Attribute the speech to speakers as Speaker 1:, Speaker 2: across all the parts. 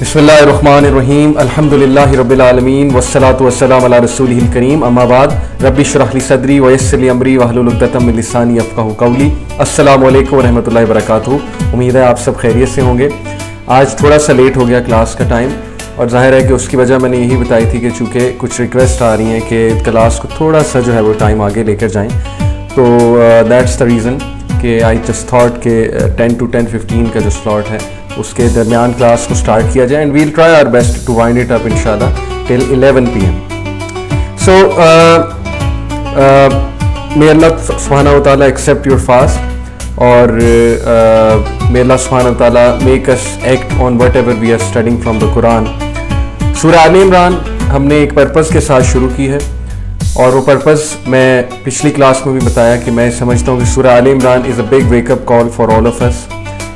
Speaker 1: بسم اللہ الرحمن الرحیم الحمدللہ رب العالمین والصلاة والسلام علی رسولہ الکریم اما بعد رب اشرح لی صدری ویسر لی امری واحلل عقدۃ من لسانی یفقہوا قولی. السلام علیکم ورحمۃ اللہ وبرکاتہ. امید ہے آپ سب خیریت سے ہوں گے. آج تھوڑا سا لیٹ ہو گیا کلاس کا ٹائم، اور ظاہر ہے کہ اس کی وجہ میں نے یہی بتائی تھی کہ چونکہ کچھ ریکویسٹ آ رہی ہیں کہ کلاس کو تھوڑا سا جو ہے وہ ٹائم آگے لے کر جائیں، تو دیٹس دا ریزن کہ آئی جسٹ تھاٹ کہ 10 to 10:15 کا جو سلاٹ ہے اس کے درمیان کلاس کو سٹارٹ کیا جائے، and we'll try our best to wind it up انشاءاللہ ٹل 11 PM. سو may اللہ سبحانہ و تعالیٰ ایکسیپٹ یور فاسٹ، اور may اللہ سبحانہ و تعالیٰ make us act on whatever we are studying from the قرآن. سورہ آل عمران ہم نے ایک پرپز کے ساتھ شروع کی ہے، اور وہ پرپز میں پچھلی کلاس میں بھی بتایا کہ میں سمجھتا ہوں کہ سورہ آل عمران is a big wake up call for all of us.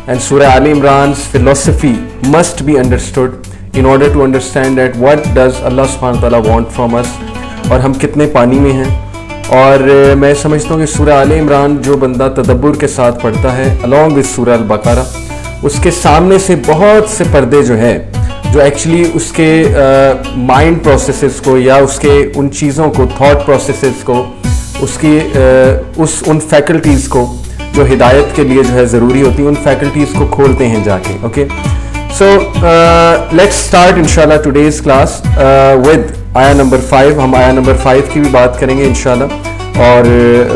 Speaker 1: And Surah Al Imran's philosophy must be understood in order to understand that what does Allah subhanahu wa ta'ala want from us اور ہم کتنے پانی میں ہیں. اور میں سمجھتا ہوں کہ سورہ آل عمران جو بندہ تدبر کے ساتھ پڑھتا ہے along with سورہ البقرہ، اس کے سامنے سے بہت سے پردے جو ہیں جو ایکچولی اس کے مائنڈ پروسیسز کو یا اس کے ان چیزوں کو تھاٹ پروسیسز کو اس کی ان فیکلٹیز کو جو ہدایت کے لیے جو ہے ضروری ہوتی ہیں، ان فیکلٹیز کو کھولتے ہیں جا کے. اوکے، سو لیٹس اسٹارٹ انشاءاللہ ٹوڈیز کلاس ود آیا نمبر 5. ہم آیا نمبر 5 کی بھی بات کریں گے انشاءاللہ، اور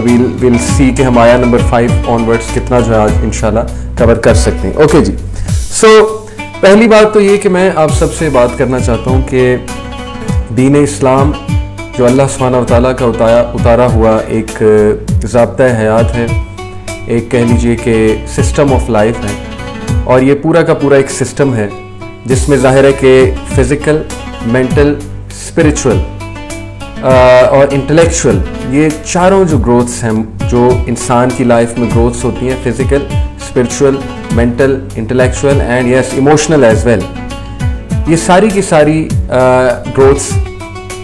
Speaker 1: ویل سی کہ ہم آیا نمبر 5 آنورڈس کتنا جو ہے آج انشاءاللہ کور کر سکتے ہیں. اوکے جی، سو پہلی بات تو یہ کہ میں آپ سب سے بات کرنا چاہتا ہوں کہ دین اسلام جو اللہ سبحانہ و تعالیٰ کا اتارا ہوا ایک ضابطۂ حیات ہے، ایک کہہ لیجئے کہ سسٹم آف لائف ہے، اور یہ پورا کا پورا ایک سسٹم ہے جس میں ظاہر ہے کہ فزیکل، مینٹل، اسپریچول اور انٹلیکچوئل، یہ چاروں جو گروتھس ہیں جو انسان کی لائف میں گروتھس ہوتی ہیں، physical, spiritual, mental, intellectual and yes emotional as well, یہ ساری کی ساری گروتھس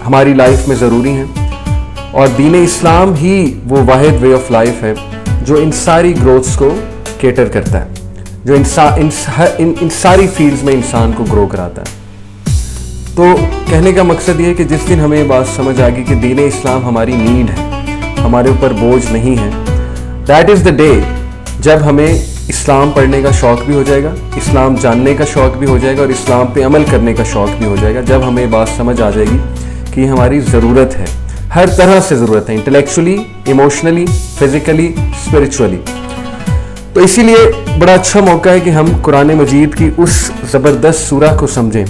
Speaker 1: ہماری لائف میں ضروری ہیں. اور دین اسلام ہی وہ واحد وے آف لائف ہے جو ان ساری گروتھس کو کیٹر کرتا ہے، جو ان ساری فیلڈز میں انسان کو گرو کراتا ہے. تو کہنے کا مقصد یہ ہے کہ جس دن ہمیں یہ بات سمجھ آ گئی کہ دین اسلام ہماری نیڈ ہے، ہمارے اوپر بوجھ نہیں ہے، دیٹ از دا ڈے جب ہمیں اسلام پڑھنے کا شوق بھی ہو جائے گا، اسلام جاننے کا شوق بھی ہو جائے گا، اور اسلام پہ عمل کرنے کا شوق بھی ہو جائے گا، جب ہمیں بات سمجھ آ جائے گی کہ یہ ہماری ضرورت ہے، ہر طرح سے ضرورت ہے، انٹلیکچولی، ایموشنلی، فزیکلی، اسپریچولی. تو اسی لیے بڑا اچھا موقع ہے کہ ہم قرآن مجید کی اس زبردست سورہ کو سمجھیں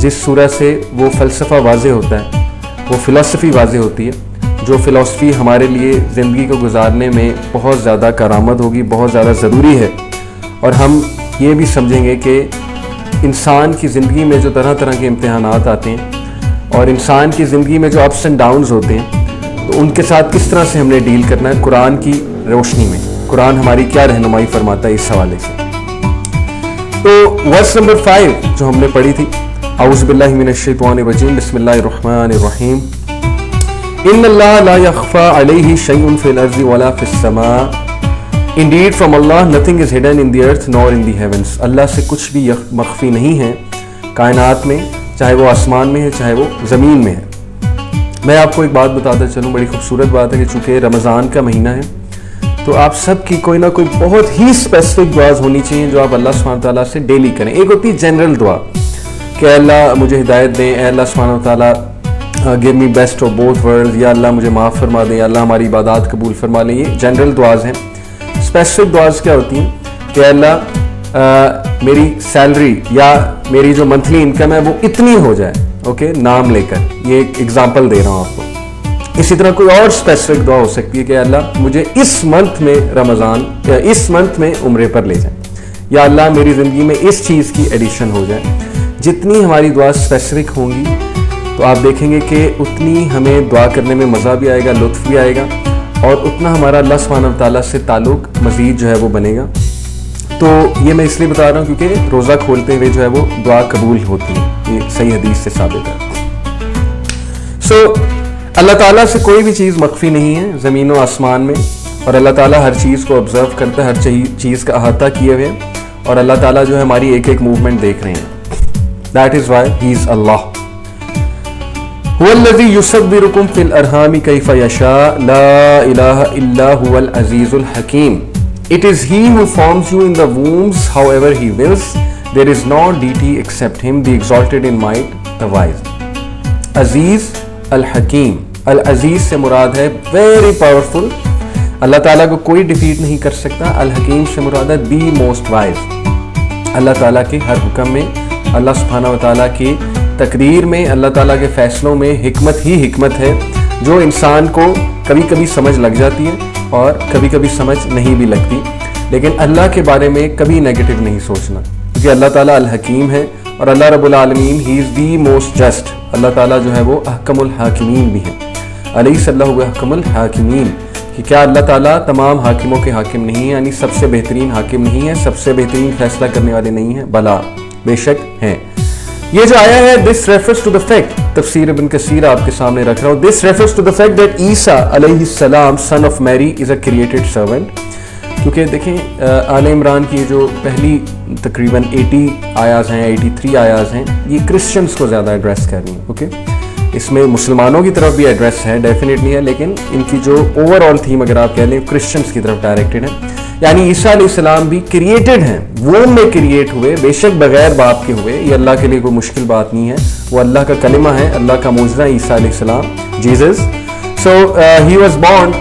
Speaker 1: جس سورہ سے وہ فلسفہ واضح ہوتا ہے، وہ فلسفی واضح ہوتی ہے، جو فلسفی ہمارے لیے زندگی کو گزارنے میں بہت زیادہ کارآمد ہوگی، بہت زیادہ ضروری ہے. اور ہم یہ بھی سمجھیں گے کہ انسان کی زندگی میں جو طرح طرح کے امتحانات آتے ہیں اور انسان کی زندگی میں جو اپس اینڈ ڈاؤنز ہوتے ہیں، تو ان کے ساتھ کس طرح سے ہم نے ڈیل کرنا ہے قرآن کی روشنی میں. قرآن ہماری کیا رہنمائی فرماتا ہے اس حوالے سے. تو ورس نمبر 5 جو ہم نے پڑھی تھی، اعوذ باللہ من الشیطان الرجیم، بسم اللہ الرحمن الرحیم. ان اللہ لا یخفی علیہ شیء فی الارض ولا فی السماء. Indeed from Allah nothing is hidden in the earth nor in the heavens. اللہ سے کچھ بھی مخفی نہیں ہے کائنات میں، چاہے وہ آسمان میں ہے چاہے وہ زمین میں ہے. میں آپ کو ایک بات بتاتا چلوں، بڑی خوبصورت بات ہے کہ چونکہ رمضان کا مہینہ ہے تو آپ سب کی کوئی نہ کوئی بہت ہی اسپیسیفک دعاز ہونی چاہیے جو آپ اللہ سبحانہ تعالیٰ سے ڈیلی کریں. ایک ہوتی ہے جنرل دعا کہ اے اللہ مجھے ہدایت دیں، اے اللہ سبحانہ تعالیٰ give me best of both world, یا اللہ مجھے معاف فرما دیں، یا اللہ ہماری عبادات قبول فرما لیں. یہ جنرل دعاز ہیں. اسپیسیفک دعاز کیا ہوتی ہیں کہ اے اللہ میری سیلری یا میری جو منتھلی انکم ہے وہ اتنی ہو جائے، اوکے، نام لے کر. یہ ایک ایگزامپل دے رہا ہوں آپ کو. اسی طرح کوئی اور اسپیسیفک دعا ہو سکتی ہے کہ اللہ مجھے اس منتھ میں رمضان یا اس منتھ میں عمرے پر لے جائیں، یا اللہ میری زندگی میں اس چیز کی ایڈیشن ہو جائے. جتنی ہماری دعا اسپیسیفک ہوں گی تو آپ دیکھیں گے کہ اتنی ہمیں دعا کرنے میں مزہ بھی آئے گا، لطف بھی آئے گا، اور اتنا ہمارا اللہ سبحانہ تعالیٰ سے تعلق مزید جو ہے وہ بنے گا. تو یہ میں اس لیے بتا رہا ہوں کیونکہ روزہ کھولتے ہوئے جو ہے وہ دعا قبول ہوتی ہے، یہ صحیح حدیث سے ثابت ہے. سو اللہ تعالیٰ سے کوئی بھی چیز مخفی نہیں ہے زمین و آسمان میں، اور اللہ تعالیٰ ہر چیز کو آبزرو کرتا ہے، ہر چیز کا احاطہ کیے ہوئے، اور اللہ تعالیٰ جو ہے ہماری ایک ایک موومنٹ دیکھ رہے ہیں. That is why he is Allah. هو الذي يصوركم في الأرحام كيف يشاء لا إله إلا هو العزيز الحكيم. It is he who forms you in the wombs however he wills. There is no deity except him, the exalted in might, the wise. Aziz al-Hakim. Al-Aziz سے مراد ہے very powerful. اللہ تعالیٰ کو کوئی ڈیفیٹ نہیں کر سکتا. الحکیم سے مراد ہے the most wise. اللہ تعالیٰ کے ہر حکم میں، اللہ سبحانہ و تعالیٰ کی تقدیر میں، اللہ تعالیٰ کے فیصلوں میں حکمت ہی حکمت ہے، جو انسان کو کبھی کبھی سمجھ لگ جاتی ہے اور کبھی کبھی سمجھ نہیں بھی لگتی. لیکن اللہ کے بارے میں کبھی نیگیٹو نہیں سوچنا، کیونکہ اللہ تعالیٰ الحکیم ہے اور اللہ رب العالمین ہی از دی موسٹ جسٹ. اللہ تعالیٰ جو ہے وہ احکم الحاکمین بھی ہیں. الیس اللہ احکم الحاکمین، کہ کیا اللہ تعالیٰ تمام حاکموں کے حاکم نہیں ہیں، یعنی سب سے بہترین حاکم نہیں ہے، سب سے بہترین فیصلہ کرنے والے نہیں ہیں؟ بلا، بے شک ہیں. یہ جو آیا ہے this refers to the fact، تفسیر ابن کثیر آپ کے سامنے رکھ رہا ہوں، this refers to the fact that عیسیٰ علیہ السلام son of Mary is a created servant. کیونکہ دیکھیں آل عمران کی جو پہلی تقریباً 80 آیاز ہیں، 83 آیاز ہیں، یہ کرسچنز کو زیادہ ایڈریس کر رہی ہیں. اوکے، اس میں مسلمانوں کی طرف بھی ایڈریس ہے، ڈیفینیٹلی ہے، لیکن ان کی جو اوور آل تھیم اگر آپ کہہ لیں کرسچنز کی طرف ڈائریکٹڈ ہے. یعنی عیسیٰ علیہ السلام بھی کریٹڈ ہیں، ووم میں کریٹ ہوئے، بے شک بغیر باپ کے ہوئے. یہ اللہ کے لیے کوئی مشکل بات نہیں ہے، وہ اللہ کا کلمہ ہے، اللہ کا معجزہ عیسیٰ علیہ السلام، Jesus. So he was born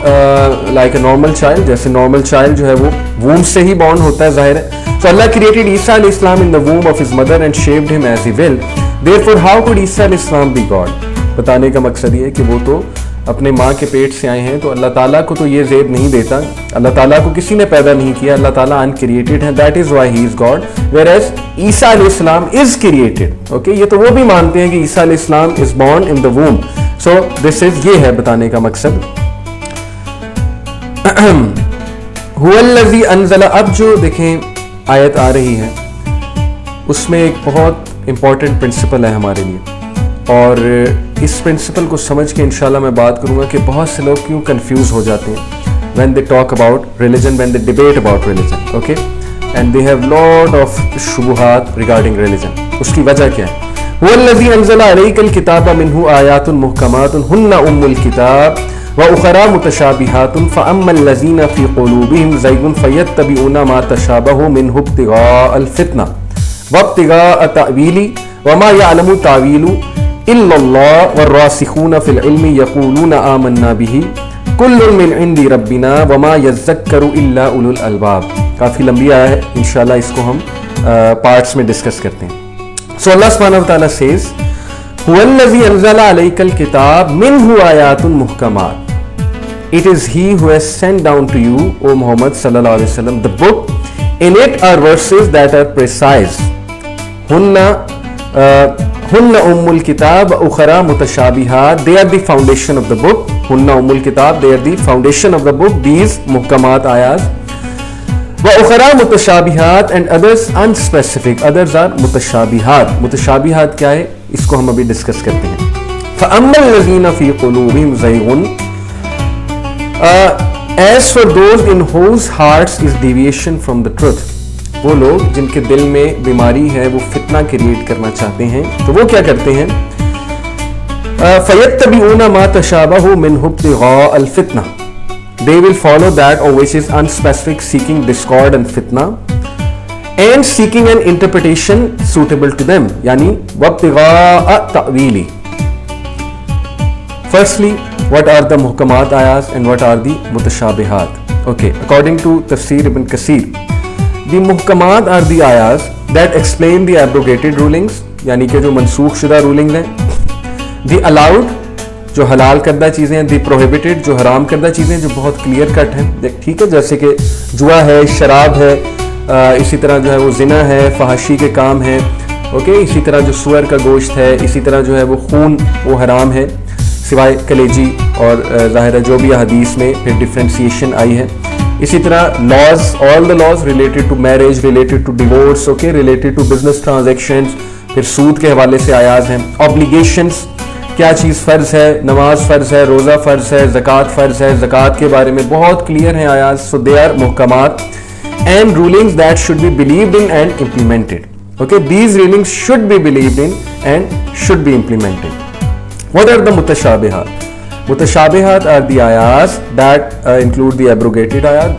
Speaker 1: like a normal child, جیسے نارمل چائلڈ جو ہے وہ ووم سے ہی بورن ہوتا ہے، ظاہر ہے. So Allah created Isa alayhi salam in the womb of his mother and shaped him as he will. Therefore how could Isa alayhi salam be God? بتانے کا مقصد یہ ہے کہ وہ تو اپنے ماں کے پیٹ سے آئے ہیں، تو اللہ تعالیٰ کو تو یہ زیب نہیں دیتا، اللہ تعالیٰ کو کسی نے پیدا نہیں کیا، اللہ تعالیٰ uncreated ہے. That is why he is God. Whereas عیسیٰ علیہ السلام is created. Okay, یہ تو وہ بھی مانتے ہیں کہ عیسیٰ علیہ السلام is born in the womb. So this is، یہ ہے بتانے کا مقصد. هو الذی انزل، اب جو دیکھیں آیت آ رہی ہے اس میں ایک بہت امپورٹنٹ پرنسپل ہے ہمارے لیے، اور اس پرنسپل کو سمجھ کے انشاءاللہ میں بات کروں گا کہ بہت سے لوگ کیوں کنفیوز ہو جاتے ہیں when they talk about religion, when they debate about religion. Okay, and they have lot of شبہات regarding religion. اس کی وجہ کیا ہے؟ هو الذی انزل علیک الکتاب منہ آیات محکمات ہن ام الکتاب وَأُخَرَى مُتَشَابِهَاتٌ فَأَمَّا الَّذِينَ فِي قُلُوبِهِمْ زَيْغٌ فَيَتَّبِعُونَ مَا تَشَابَهَ مِنْهُ ابْتِغَاءَ الْفِتْنَةِ وَابْتِغَاءَ تَأْوِيلِهِ وَمَا يَعْلَمُ تَأْوِيلَهُ إِلَّا اللَّهُ وَالرَّاسِخُونَ فِي الْعِلْمِ يَقُولُونَ آمَنَّا بِهِ كُلٌّ مِّنْ عِندِ رَبِّنَا وَمَا يَذَّكَّرُ إِلَّا أُولُو الْأَلْبَابِ. کافی لمبی آیا ہے، انشاءاللہ اس کو ہم پارٹس میں ڈسکس کرتے ہیں. So Allah subhanahu wa ta'ala says هُوَ الَّذِي أَنزَلَ عَلَيْكَ الْكِتَابَ مِنْهُ آيَاتٌ مُحْكَمَاتٌ. It is he who has sent down to you, O Muhammad sallallahu alaihi wasallam, the book. In it are verses that are precise. Hunna ummul kitab wa ukhra mutashabihat. They are the foundation of the book. Hunna ummul kitab, they are the foundation of the book. These muhkamat ayat. Wa ukhra mutashabihat, and others unspecific. Others are mutashabihat. Mutashabihat kya hai? Isko hum abhi discuss karte hain. Fa amma allazina fi qulubihim zayghun. As for those in whose hearts is deviation from the truth. وہ لوگ جن کے دل میں بیماری ہے، وہ فتنہ کریٹ کرنا چاہتے ہیں، تو وہ کیا کرتے ہیں؟ فَيَتَّبِعُونَ مَا تَشَابَهُ مِنْهُ ابْتِغَاءَ الْفِتْنَةِ. They will follow that or which is unspecific, seeking discord and fitna, and seeking an interpretation suitable to them. Yani وَابْتِغَاءَ تَأْوِيلِ. Firstly, what are the muhkamat ayahs and what are the mutashabihat? Okay, according to Tafsir Ibn Kathir, the muhkamat are the ayahs that explain the abrogated rulings, یعنی کہ جو منسوخ شدہ rulings ہیں. The allowed، جو حلال کردہ چیزیں ہیں. The prohibited، جو حرام کردہ چیزیں جو بہت کلیئر کٹ ہیں. ٹھیک ہے، جیسے کہ جوا ہے، شراب ہے، اسی طرح جو ہے وہ زنا ہے، فحاشی کے کام ہیں. اوکے، اسی طرح جو سور کا گوشت ہے، اسی طرح جو ہے وہ خون وہ حرام ہے سوائے کلیجی، اور ظاہر ہے جو بھی حدیث میں پھر ڈفرینسیشن آئی ہے. اسی طرح laws, all the laws related to marriage, related to divorce, okay, related to business transactions. پھر سود کے حوالے سے آیات ہیں. آبلیگیشنز، کیا چیز فرض ہے، نماز فرض ہے، روزہ فرض ہے، زکوٰۃ فرض ہے، زکوٰۃ کے بارے میں بہت کلیئر ہیں آیات. سو دے آر محکمات and rulings that should be believed in and implemented. Okay, these rulings should be believed in and should be implemented. What are the mutashabihat? Mutashabihat are the ayat that include the abrogated ayat,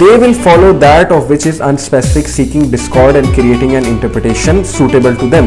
Speaker 1: they will follow that of which is unspecific, seeking discord and creating an interpretation suitable to them.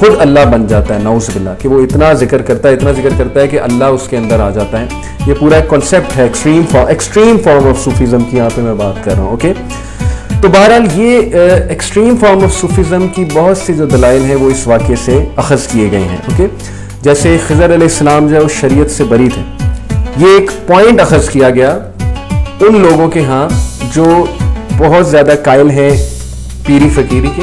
Speaker 1: خود اللہ بن جاتا ہے، نعوذ باللہ، کہ وہ اتنا ذکر کرتا ہے کہ اللہ اس کے اندر آ جاتا ہے. یہ پورا ایک کنسیپٹ ہے ایکسٹریم فارم آف صوفیزم کی، یہاں پہ میں بات کر رہا ہوں. اوکے، تو بہرحال یہ ایکسٹریم فارم آف صوفیزم کی بہت سی جو دلائل ہیں وہ اس واقعے سے اخذ کیے گئے ہیں. اوکے، جیسے خضر علیہ السلام جو ہے وہ شریعت سے بری تھے، یہ ایک پوائنٹ اخذ کیا گیا ان لوگوں کے ہاں جو بہت زیادہ قائل ہیں پیری فقیری کے،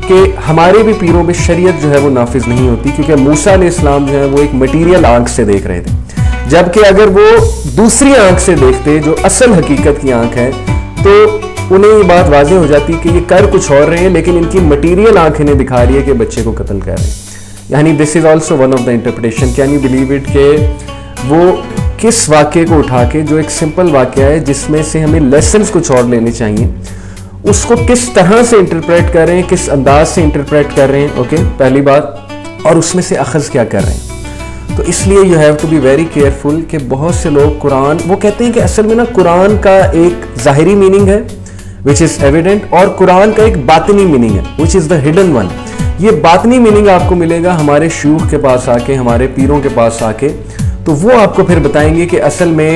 Speaker 1: کہ ہمارے بھی پیروں میں شریعت جو ہے وہ نافذ نہیں ہوتی، کیونکہ موسیٰ علیہ السلام جو ہے وہ ایک مٹیریل آنکھ سے دیکھ رہے تھے، جبکہ اگر وہ دوسری آنکھ سے دیکھتے جو اصل حقیقت کی آنکھ ہے تو انہیں یہ بات واضح ہو جاتی کہ یہ کر کچھ اور رہے ہیں، لیکن ان کی مٹیریل آنکھ انہیں دکھا رہی ہے کہ بچے کو قتل کر رہے ہیں. یعنی this is also one of the interpretation. Can you believe it کہ وہ کس واقعے کو اٹھا کے جو ایک سمپل واقعہ ہے جس میں سے ہمیں لیسنز کچھ اور لینے چاہیے، اس کو کس طرح سے انٹرپریٹ کر رہے ہیں، کس انداز سے انٹرپریٹ کر رہے ہیں. اوکے، پہلی بات، اور اس میں سے اخذ کیا کر رہے ہیں. تو اس لیے you have to be very careful کہ بہت سے لوگ قرآن، وہ کہتے ہیں کہ اصل میں نا قرآن کا ایک ظاہری میننگ ہے which is evident، اور قرآن کا ایک باطنی میننگ ہے which is the hidden one. یہ باطنی میننگ آپ کو ملے گا ہمارے شیوخ کے پاس آ کے، ہمارے پیروں کے پاس آ کے، تو وہ آپ کو پھر بتائیں گے کہ اصل میں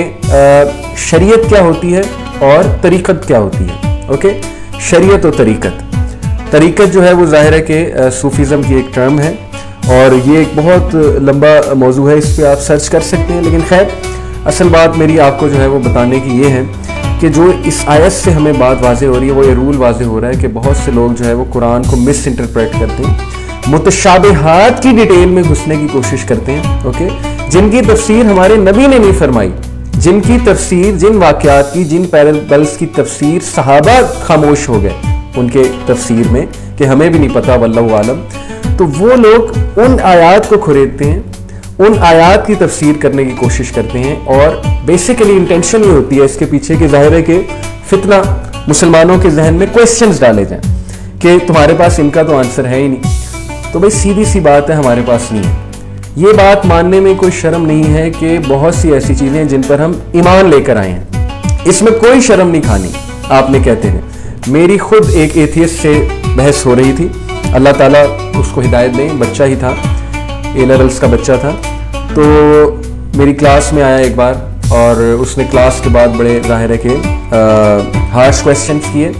Speaker 1: شریعت کیا ہوتی ہے اور طریقت کیا ہوتی ہے. اوکے، شریعت و طریقت جو ہے وہ ظاہر ہے کہ صوفیزم کی ایک ٹرم ہے، اور یہ ایک بہت لمبا موضوع ہے، اس پہ آپ سرچ کر سکتے ہیں. لیکن خیر، اصل بات میری آپ کو جو ہے وہ بتانے کی یہ ہے کہ جو اس آیت سے ہمیں بات واضح ہو رہی ہے، وہ یہ رول واضح ہو رہا ہے کہ بہت سے لوگ جو ہے وہ قرآن کو مس انٹرپریٹ کرتے ہیں، متشابہات کی ڈیٹیل میں گھسنے کی کوشش کرتے ہیں. اوکے، جن کی تفسیر ہمارے نبی نے نہیں فرمائی، جن کی تفسیر، جن واقعات کی، جن پیرابلز کی تفسیر صحابہ خاموش ہو گئے ان کے تفسیر میں کہ ہمیں بھی نہیں پتا واللہ عالم، تو وہ لوگ ان آیات کو کھریدتے ہیں، ان آیات کی تفسیر کرنے کی کوشش کرتے ہیں، اور بیسیکلی انٹینشن یہ ہوتی ہے اس کے پیچھے کہ ظاہر ہے کہ فتنہ مسلمانوں کے ذہن میں کویسچنز ڈالے جائیں کہ تمہارے پاس ان کا تو آنسر ہے ہی نہیں. تو بھائی سیدھی سی بات ہے، ہمارے پاس نہیں ہے. یہ بات ماننے میں کوئی شرم نہیں ہے کہ بہت سی ایسی چیزیں ہیں جن پر ہم ایمان لے کر آئے ہیں، اس میں کوئی شرم نہیں کھانی. آپ نے کہتے ہیں، میری خود ایک ایتھیسٹ سے بحث ہو رہی تھی، اللہ تعالیٰ اس کو ہدایت دیں، بچہ ہی تھا، اے لیولز کا بچہ تھا. تو میری کلاس میں آیا ایک بار، اور اس نے کلاس کے بعد بڑے ظاہر ہے کہ ہارش کویسچنس کیے،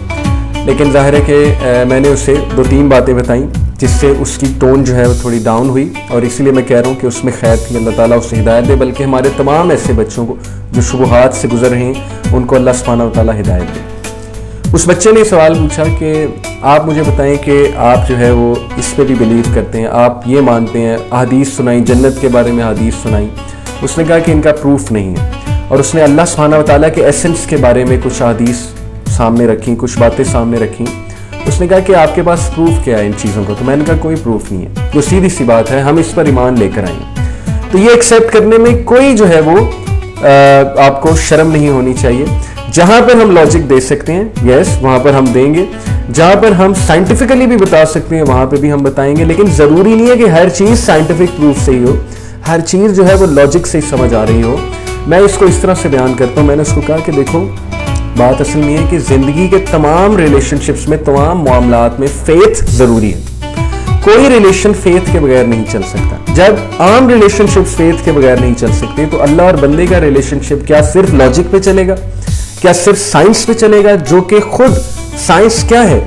Speaker 1: لیکن ظاہر ہے کہ میں نے اسے 2-3 باتیں بتائیں جس سے اس کی ٹون جو ہے وہ تھوڑی ڈاؤن ہوئی، اور اسی لیے میں کہہ رہا ہوں کہ اس میں خیر تھی، اللہ تعالیٰ اسے ہدایت دے، بلکہ ہمارے تمام ایسے بچوں کو جو شبہات سے گزر رہے ہیں ان کو اللہ سبحانہ و تعالیٰ ہدایت دے. اس بچے نے سوال پوچھا کہ آپ مجھے بتائیں کہ آپ جو ہے وہ اس پہ بھی بلیو کرتے ہیں، آپ یہ مانتے ہیں، احادیث سنائیں، جنت کے بارے میں حدیث سنائیں. اس نے کہا کہ ان کا پروف نہیں ہے، اور اس نے اللہ سبحانہ و تعالیٰ کے ایسنس کے بارے میں کچھ حدیث سامنے رکھیں، کچھ باتیں سامنے رکھیں. اس نے کہا کہ آپ کے پاس پروف کیا ہے ان چیزوں کا؟ تو میں نے کہا کوئی پروف نہیں ہے، جو سیدھی سی بات ہے، ہم اس پر ایمان لے کر آئیں. تو یہ ایکسیپٹ کرنے میں کوئی جو ہے وہ آپ کو شرم نہیں ہونی چاہیے. جہاں پر ہم لاجک دے سکتے ہیں، یس، وہاں پر ہم دیں گے. جہاں پر ہم سائنٹیفکلی بھی بتا سکتے ہیں وہاں پہ بھی ہم بتائیں گے، لیکن ضروری نہیں ہے کہ ہر چیز سائنٹیفک پروف سے ہی ہو، ہر چیز جو ہے وہ لاجک سے ہی سمجھ آ رہی ہو. میں اس کو اس طرح سے بیان کرتا ہوں، میں نے اس کو کہا کہ دیکھو، بات اصل میں ہے کہ زندگی کے تمام ریلیشن شپس میں، تمام معاملات میں فیتھ ضروری ہے. کوئی ریلیشن فیتھ کے بغیر نہیں چل سکتا. جب عام ریلیشن شپس فیتھ کے بغیر نہیں چل سکتے، تو اللہ اور بندے کا ریلیشن شپ کیا صرف لاجک پہ چلے گا؟ کیا صرف سائنس پہ چلے گا؟ جو کہ خود سائنس کیا ہے؟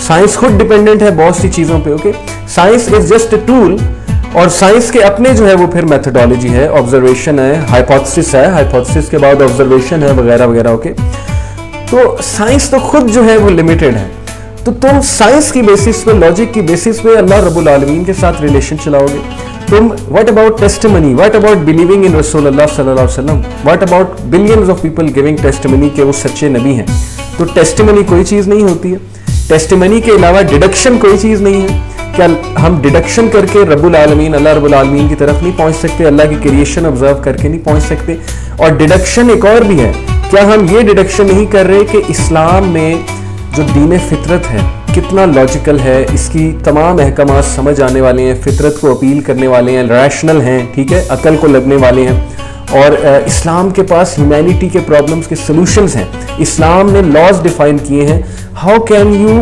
Speaker 1: سائنس خود ڈیپینڈنٹ ہے بہت سی چیزوں پہ. Okay, science is just a tool, اور سائنس کے اپنے جو ہے وہ پھر میتھڈالوجی ہے، آبزرویشن ہے، ہائپوتھسس ہے، ہائپوتھسس کے بعد آبزرویشن ہے، وغیرہ وغیرہ. اوکے، تو سائنس تو خود جو ہے وہ لمیٹڈ ہے. تو تم سائنس کی بیسس پہ، لاجک کی بیسس پہ اللہ رب العالمین کے ساتھ ریلیشن چلاؤ گے. تم what about testimony, what about believing in رسول اللہ صلی اللہ علیہ وسلم، what about billions of people giving testimony کہ وہ سچے نبی ہیں. تو ٹیسٹمنی کوئی چیز نہیں ہوتی ہے. ٹیسٹمنی کے علاوہ ڈیڈکشن کوئی چیز نہیں ہے. کیا ہم ڈیڈکشن کر کے رب العالمین، اللہ رب العالمین کی طرف نہیں پہنچ سکتے؟ اللہ کی کریشن آبزرو کر کے نہیں پہنچ سکتے؟ اور ڈیڈکشن ایک اور بھی ہے. کیا ہم یہ ڈیڈکشن نہیں کر رہے کہ اسلام میں جو دین فطرت ہے کتنا لاجیکل ہے، اس کی تمام احکامات سمجھ آنے والے ہیں، فطرت کو اپیل کرنے والے ہیں، ریشنل ہیں، ٹھیک ہے، عقل کو لگنے والے ہیں، اور اسلام کے پاس ہیومینٹی کے پرابلمز کے سلوشنز ہیں. اسلام نے لاز ڈیفائن کیے ہیں. ہاؤ کین یو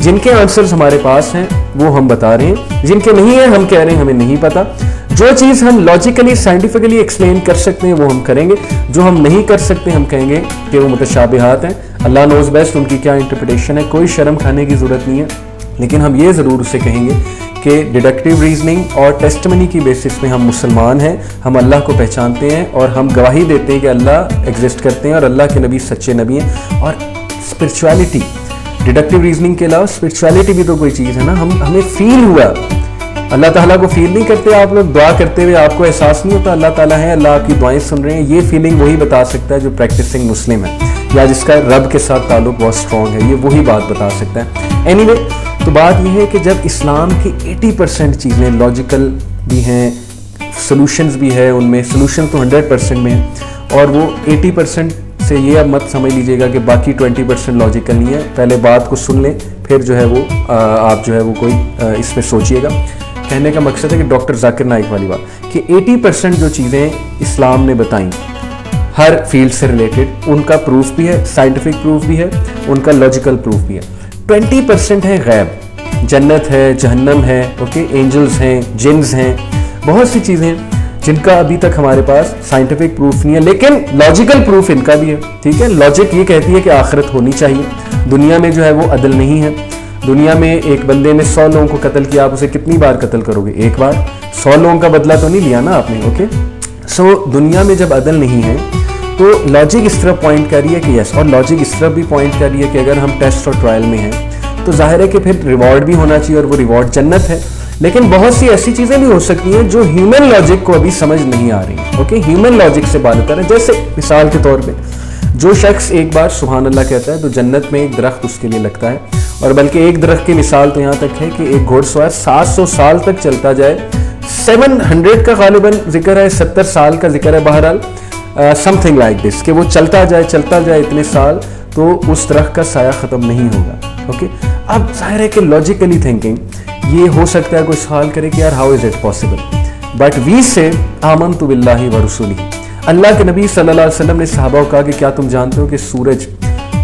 Speaker 1: جن کے آنسرز ہمارے پاس ہیں وہ ہم بتا رہے ہیں, جن کے نہیں ہیں ہم کہہ رہے ہیں ہمیں نہیں پتا. جو چیز ہم لاجیکلی سائنٹیفکلی ایکسپلین کر سکتے ہیں وہ ہم کریں گے, جو ہم نہیں کر سکتے ہم کہیں گے کہ وہ متشابہات ہیں. اللہ نوز بیسٹ ان کی کیا انٹرپریٹیشن ہے, کوئی شرم کھانے کی ضرورت نہیں ہے. لیکن ہم یہ ضرور اسے کہیں گے کہ ڈیڈکٹیو ریزننگ اور ٹیسٹمنی کی بیسس پہ ہم مسلمان ہیں, ہم اللہ کو پہچانتے ہیں اور ہم گواہی دیتے ہیں کہ اللہ ایگزسٹ کرتے ہیں اور اللہ کے نبی سچے نبی ہیں. اور اسپرچویلٹی, ڈیڈکٹیو ریزننگ کے علاوہ اسپرچویلٹی بھی تو کوئی چیز ہے نا. ہمیں فیل ہوا, اللہ تعالیٰ کو فیل نہیں کرتے آپ لوگ دعا کرتے ہوئے, آپ کو احساس نہیں ہوتا اللہ تعالیٰ ہے, اللہ آپ کی دعائیں سن رہے ہیں. یہ فیلنگ وہی بتا سکتا ہے جو پریکٹسنگ مسلم ہے یا جس کا رب کے ساتھ تعلق بہت اسٹرانگ ہے, یہ وہی بات بتا سکتا ہے. اینی وے, تو بات یہ ہے کہ جب اسلام کی 80% چیزیں لاجیکل بھی ہیں, سلوشنز بھی ہے, ان میں سلوشن تو 100% میں ہیں, اور وہ 80% سے یہ اب مت سمجھ لیجیے گا کہ باقی 20% لاجیکل نہیں ہے. پہلے بات کو سن لیں پھر جو ہے وہ آپ جو ہے وہ کوئی اس میں سوچیے گا. کہنے کا مقصد ہے کہ ڈاکٹر ذاکر نائک والی بات کہ 80% جو چیزیں اسلام نے بتائیں ہر فیلڈ سے ریلیٹڈ, ان کا پروف بھی ہے, سائنٹیفک پروف بھی ہے, ان کا لاجیکل پروف بھی ہے. 20% ہے غیب, جنت ہے, جہنم ہے, اوکے, اینجلز ہیں, جنز ہیں, بہت سی چیزیں جن کا ابھی تک ہمارے پاس سائنٹیفک پروف نہیں ہے, لیکن لاجیکل پروف ان کا بھی ہے. ٹھیک ہے, لاجک یہ کہتی ہے کہ آخرت ہونی چاہیے. دنیا میں جو ہے وہ عدل نہیں ہے. دنیا میں ایک بندے نے 100 لوگوں کو قتل کیا, آپ اسے کتنی بار قتل کرو گے؟ ایک بار. 100 لوگوں کا بدلہ تو نہیں لیا نا آپ نے. اوکے, سو دنیا میں جب عدل نہیں ہے تو لاجک اس طرف پوائنٹ کر رہی ہے کہ یس, اور لاجک اس طرف بھی پوائنٹ کر رہی ہے کہ اگر ہم ٹیسٹ اور ٹرائل میں ہیں تو ظاہر ہے کہ پھر ریوارڈ بھی ہونا چاہیے, اور وہ ریوارڈ جنت ہے. لیکن بہت سی ایسی چیزیں بھی ہو سکتی ہیں جو ہیومن لاجک کو ابھی سمجھ نہیں آ رہی. اوکے, ہیومن لاجک سے بات کر رہے ہیں. جیسے مثال کے طور پہ جو شخص ایک بار سبحان اللہ کہتا ہے تو جنت میں ایک درخت اس کے لیے لگتا ہے, اور بلکہ ایک درخت کی مثال تو یہاں تک ہے کہ ایک گھوڑ سوار 700 سال تک چلتا جائے, 700 کا غالباً ذکر ہے, 70 سال کا ذکر ہے, بہرحال سم تھنگ لائک دس, کہ وہ چلتا جائے اتنے سال تو اس درخت کا سایہ ختم نہیں ہوگا. اوکے, اب ظاہر ہے کہ لاجیکلی تھنکنگ یہ ہو سکتا ہے کوئی سوال کرے کہ یار how is it possible, but we say آمنت باللہ ورسولہ. اللہ کے نبی صلی اللہ علیہ وسلم نے صحابہ کو کہا کہ کیا تم جانتے ہو کہ سورج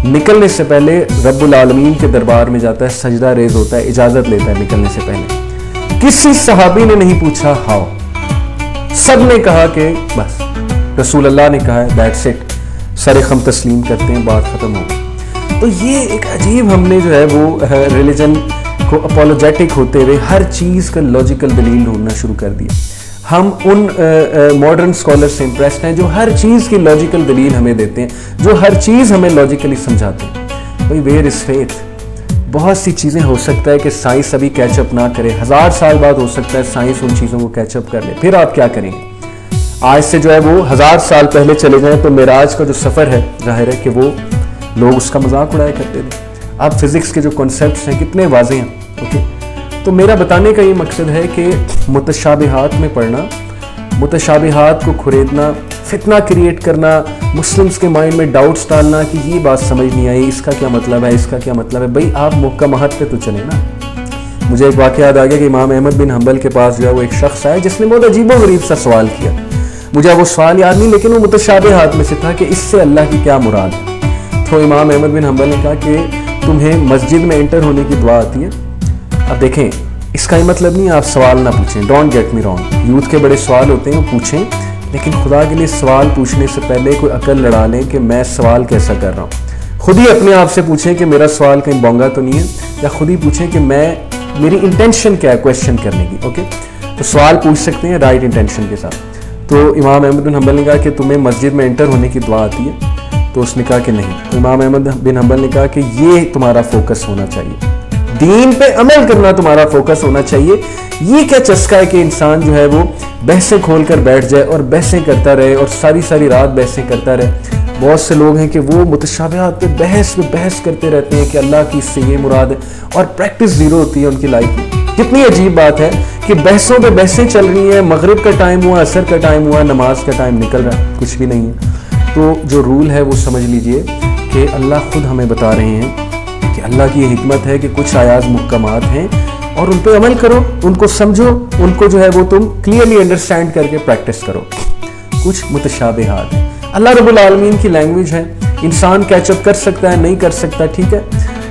Speaker 1: نکلنے سے پہلے رب العالمین کے دربار میں جاتا ہے, سجدہ ریز ہوتا ہے, اجازت لیتا ہے نکلنے سے پہلے. کسی صحابی نے نہیں پوچھا ہاؤ, سب نے کہا کہ بس رسول اللہ نے کہا ہے, دیٹس اٹ, سر خم تسلیم کرتے ہیں, بات ختم ہو. تو یہ ایک عجیب, ہم نے جو ہے وہ ریلیجن کو اپولوجیٹک ہوتے ہوئے ہر چیز کا لاجیکل دلیل ڈھونڈنا شروع کر دیا. ہم ان ماڈرن اسکالر سے امپریسڈ ہیں جو ہر چیز کی لاجیکل دلیل ہمیں دیتے ہیں, جو ہر چیز ہمیں لاجیکلی سمجھاتے ہیں. بھائی ویئر از فیتھ؟ بہت سی چیزیں ہو سکتا ہے کہ سائنس ابھی کیچ اپ نہ کرے, 1000 سال بعد ہو سکتا ہے سائنس ان چیزوں کو کیچ اپ کر لے, پھر آپ کیا کریں گے؟ آج سے جو ہے وہ 1000 سال پہلے چلے جائیں تو معراج کا جو سفر ہے ظاہر ہے کہ وہ لوگ اس کا مذاق اڑایا کرتے تھے. اب فزکس کے جو کنسیپٹس ہیں کتنے واضح ہیں. اوکے, تو میرا بتانے کا یہ مقصد ہے کہ متشابہات میں پڑھنا, متشابہات کو کھریدنا, فتنہ کریٹ کرنا, مسلمز کے مائنڈ میں ڈاؤٹس ڈالنا کہ یہ بات سمجھ نہیں آئی, اس کا کیا مطلب ہے, اس کا کیا مطلب ہے. بھائی آپ محکمات پہ تو چلیں نا. مجھے ایک واقعہ یاد آ گیا کہ امام احمد بن حنبل کے پاس جو ہے وہ ایک شخص آیا جس نے بہت عجیب و غریب سا سوال کیا. مجھے وہ سوال یاد نہیں, لیکن وہ متشابہات میں سے تھا کہ اس سے اللہ کی کیا مراد ہے. تو امام احمد بن حنبل نے کہا کہ تمہیں مسجد میں انٹر ہونے کی دعا آتی ہے. اب دیکھیں, اس کا یہ مطلب نہیں آپ سوال نہ پوچھیں, don't get me wrong, youth کے بڑے سوال ہوتے ہیں وہ پوچھیں, لیکن خدا کے لیے سوال پوچھنے سے پہلے کوئی عقل لڑا لیں کہ میں سوال کیسا کر رہا ہوں. خود ہی اپنے آپ سے پوچھیں کہ میرا سوال کہیں بونگا تو نہیں ہے, یا خود ہی پوچھیں کہ میری انٹینشن کیا ہے کویشچن کرنے کی. اوکے, تو سوال پوچھ سکتے ہیں رائٹ انٹینشن کے ساتھ. تو امام احمد بن حنبل نے کہا کہ تمہیں مسجد میں انٹر ہونے کی دعا آتی ہے؟ تو اس نے کہا کہ نہیں. تو امام احمد بن حنبل نے کہا کہ یہ تمہارا فوکس ہونا چاہیے, دین پہ عمل کرنا تمہارا فوکس ہونا چاہیے. یہ کیا چسکا ہے کہ انسان جو ہے وہ بحثیں کھول کر بیٹھ جائے اور بحثیں کرتا رہے اور ساری رات بحثیں کرتا رہے. بہت سے لوگ ہیں کہ وہ متشابہات پہ بحث کرتے رہتے ہیں کہ اللہ کی اس سے یہ مراد ہے, اور پریکٹس زیرو ہوتی ہے ان کی لائف میں. کتنی عجیب بات ہے کہ بحثوں پہ بحثیں چل رہی ہیں, مغرب کا ٹائم ہوا, عصر کا ٹائم ہوا, نماز کا ٹائم نکل رہا ہے, کچھ بھی نہیں ہے. تو جو رول ہے وہ سمجھ لیجئے کہ اللہ خود ہمیں بتا رہے ہیں کہ اللہ کی یہ حکمت ہے کہ کچھ آیات محکمات ہیں اور ان پہ عمل کرو, ان کو سمجھو, ان کو جو ہے وہ تم کلیئرلی انڈرسٹینڈ کر کے پریکٹس کرو. کچھ متشابہات ہیں, اللہ رب العالمین کی لینگویج ہے, انسان کیچ اپ کر سکتا ہے, نہیں کر سکتا, ٹھیک ہے.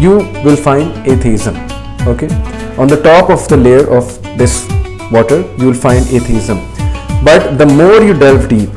Speaker 1: you will find atheism, okay, on the top of the layer of this water you will find atheism, but the more you delve deep,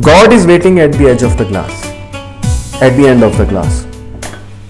Speaker 1: God is waiting at the edge of the glass, at the end of the glass।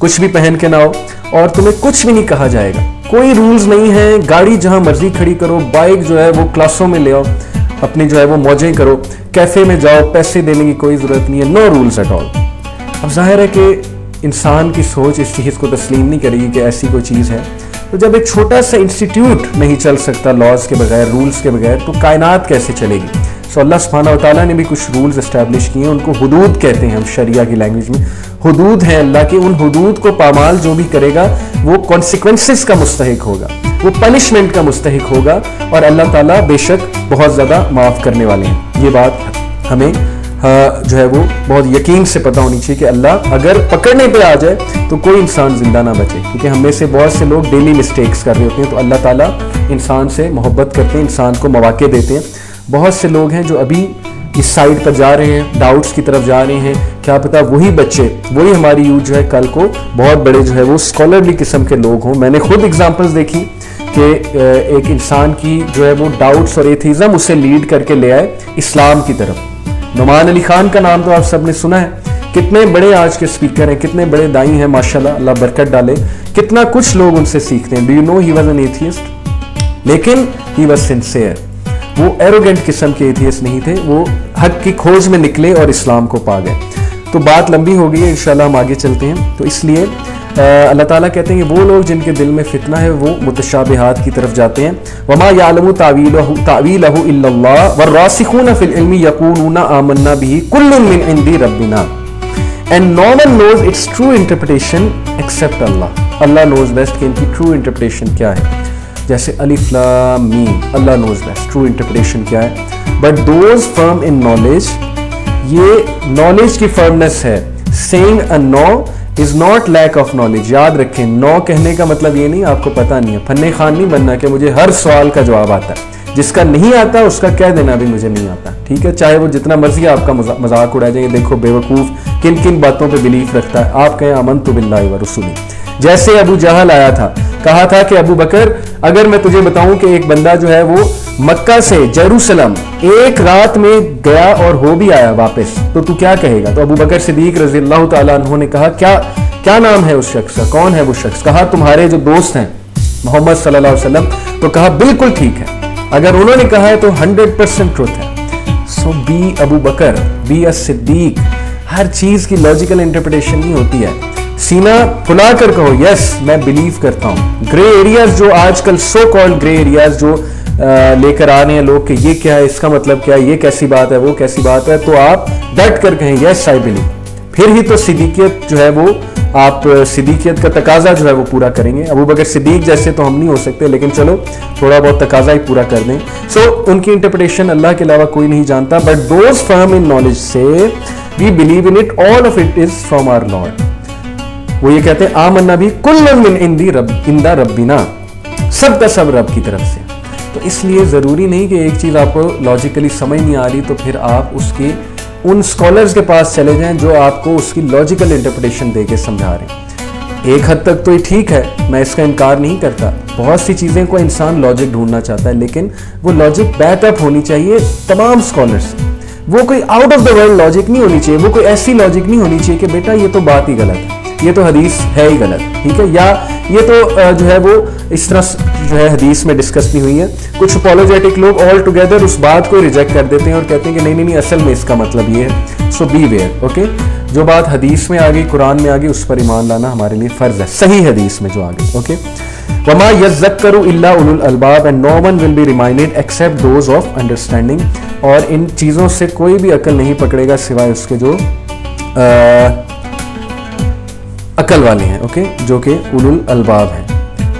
Speaker 1: کچھ بھی پہن کے نہ ہو اور تمہیں کچھ بھی نہیں کہا جائے گا. کوئی رولز نہیں ہے, گاڑی جہاں مرضی کھڑی کرو, بائک جو ہے وہ کلاسوں میں لے آؤ, اپنی جو ہے وہ موجیں کرو, کیفے میں جاؤ, پیسے دینے کی کوئی ضرورت نہیں ہے, نو رولز ایٹ آل. اب ظاہر ہے کہ انسان کی سوچ اس چیز کو تسلیم نہیں کرے گی کہ ایسی کوئی چیز ہے. تو جب ایک چھوٹا سا انسٹیٹیوٹ نہیں چل سکتا لاز کے بغیر, رولز کے بغیر, تو کائنات کیسے چلے گی؟ سو اللہ سبحانہ و تعالیٰ نے بھی کچھ رولز اسٹیبلش کیے ہیں, ان کو حدود کہتے ہیں ہم شریعہ کی لینگویج میں. حدود ہیں اللہ کے, ان حدود کو پامال جو بھی کرے گا وہ کانسیکوینسز کا مستحق ہوگا, وہ پنشمنٹ کا مستحق ہوگا, اور اللہ تعالیٰ بے شک بہت زیادہ معاف کرنے والے ہیں. یہ بات ہمیں جو ہے وہ بہت یقین سے پتہ ہونی چاہیے کہ اللہ اگر پکڑنے پہ آ جائے تو کوئی انسان زندہ نہ بچے, کیونکہ ہم میں سے بہت سے لوگ ڈیلی مسٹیکس کر رہے ہوتے ہیں. تو اللہ تعالیٰ انسان سے محبت کرتے ہیں, انسان کو مواقع دیتے ہیں. بہت سے لوگ ہیں جو ابھی اس سائڈ پر جا رہے ہیں, ڈاؤٹس کی طرف جا رہے ہیں, کیا پتہ وہی بچے, وہی ہماری یوتھ جو ہے کل کو بہت بڑے جو ہے وہ اسکالرلی قسم کے لوگ ہوں. میں نے خود اگزامپلس دیکھی کہ ایک انسان کی جو ہے وہ ڈاؤٹس اور ایتھیزم اسے لیڈ کر کے لے آئے اسلام کی طرف. نعمان علی خان کا نام تو آپ سب نے سنا ہے, کتنے بڑے آج کے اسپیکر ہیں, کتنے بڑے دائی ہیں ماشاءاللہ, اللہ برکت ڈالے, کتنا کچھ لوگ ان سے سیکھتے ہیں. Do you know he was an atheist, لیکن ہی واز سنسیئر. وہ ایروگنٹ قسم کے ایتھیسٹ نہیں تھے, وہ حق کی کھوج میں نکلے اور اسلام کو پا گئے. تو بات لمبی ہو گئی ہے, انشاءاللہ ہم آگے چلتے ہیں. تو اس لیے اللہ تعالیٰ کہتے ہیں کہ وہ لوگ جن کے دل میں فتنہ ہے وہ متشابہات کی طرف جاتے ہیں. وَمَا يَعْلَمُ تَعْوِيلَهُ إِلَّا اللَّهُ وَالرَّاسِخُونَ فِي الْعِلْمِ يَقُولُونَ آمَنَّا بِهِ كُلٌّ مِّنْ عِندِ رَبِّنَا and no one knows its true interpretation except Allah. Allah knows best کہ ان کی true interpretation کیا ہے. جیسے الف لام میم, اللہ knows best true interpretation کیا ہے. But those firm in knowledge, یہ knowledge کی firmness ہے. Saying a no is not lack of knowledge. یاد رکھیں, no کہنے کا مطلب یہ نہیں آپ کو پتہ نہیں ہے. پھنے خان نہیں بننا کہ مجھے ہر سوال کا جواب آتا ہے. جس کا نہیں آتا اس کا کہہ دینا بھی مجھے نہیں آتا, ٹھیک ہے, چاہے وہ جتنا مرضی آپ کا مذاق اڑائے جائیں. دیکھو بے وقوف کن کن باتوں پہ بلیف رکھتا ہے. آپ کہیں آمنت باللہ ورسولہ. جیسے ابو جہل آیا تھا, کہا تھا کہ ابو بکر اگر میں تجھے بتاؤں کہ ایک بندہ جو ہے وہ مکہ سے جیروسلم ایک رات میں گیا اور ہو بھی آیا واپس, تو کیا کہے گا؟ تو ابو بکر صدیق رضی اللہ تعالیٰ عنہ نے کہا کیا نام ہے اس شخص کا, کون ہے وہ شخص؟ کہا تمہارے جو دوست ہیں محمد صلی اللہ علیہ وسلم. تو کہا بالکل ٹھیک ہے, اگر انہوں نے کہا ہے تو 100% ٹروتھ ہے. سو بی ابو بکر, بی اے صدیق. ہر چیز کی لاجیکل انٹرپریٹیشن نہیں ہوتی ہے. سینہ پھلا کر کہو یس میں بلیو کرتا ہوں. گرے ایریاز جو آج کل سو کالڈ گرے ایریاز جو لے کر آ رہے ہیں لوگ کہ یہ کیا ہے, اس کا مطلب کیا ہے, یہ کیسی بات ہے, وہ کیسی بات ہے, تو آپ ڈٹ کر کہیں یس آئی بلیو. پھر ہی تو صدیقیت جو ہے وہ آپ صدیقیت کا تقاضا جو ہے وہ پورا کریں گے. ابو بکر صدیق جیسے تو ہم نہیں ہو سکتے, لیکن چلو تھوڑا بہت تقاضا ہی پورا کر دیں. سو ان کی انٹرپریٹیشن اللہ کے علاوہ کوئی نہیں جانتا. But those from in knowledge سے we believe in it, all of it is from our lord. وہ یہ کہتے ہیں آمنا بھی کل من عند ربنا, سب کا سب رب کی طرف سے. تو اس لیے ضروری نہیں کہ ایک چیز آپ کو لاجیکلی سمجھ نہیں آ رہی تو پھر آپ اس کے ان اسکالرز کے پاس چلے جائیں جو آپ کو اس کی لاجیکل انٹرپریٹیشن دے کے سمجھا رہے ہیں. ایک حد تک تو یہ ٹھیک ہے, میں اس کا انکار نہیں کرتا. بہت سی چیزیں کو انسان لاجک ڈھونڈنا چاہتا ہے, لیکن وہ لاجک بیک اپ ہونی چاہیے تمام اسکالرز. وہ کوئی out of the world logic نہیں ہونی چاہیے, وہ کوئی ایسی لاجک نہیں ہونی چاہیے کہ بیٹا یہ تو بات ہی غلط ہے, یہ تو حدیث ہے ہی غلط, ٹھیک ہے, یا یہ تو جو ہے وہ اس طرح جو ہے حدیث میں ڈسکس نہیں ہوئی ہے. کچھ اپولوجیٹک لوگ آل ٹوگیدر اس بات کو ریجیکٹ کر دیتے ہیں اور کہتے ہیں کہ نہیں اصل میں اس کا مطلب یہ ہے. سو بی ویئر, اوکے. جو بات حدیث میں آ گئی, قرآن میں آ گئی, اس پر ایمان لانا ہمارے لیے فرض ہے, صحیح حدیث میں جو آ گئی, اوکے. وَمَا يَذَّكَّرُ إِلَّا أُولُو الْأَلْبَابِ and no one will be reminded except those of understanding. اور ان چیزوں سے کوئی بھی عقل نہیں پکڑے گا سوائے اس کے جو عقل والے ہیں, اوکے, جو کہ اولو الالباب ہیں.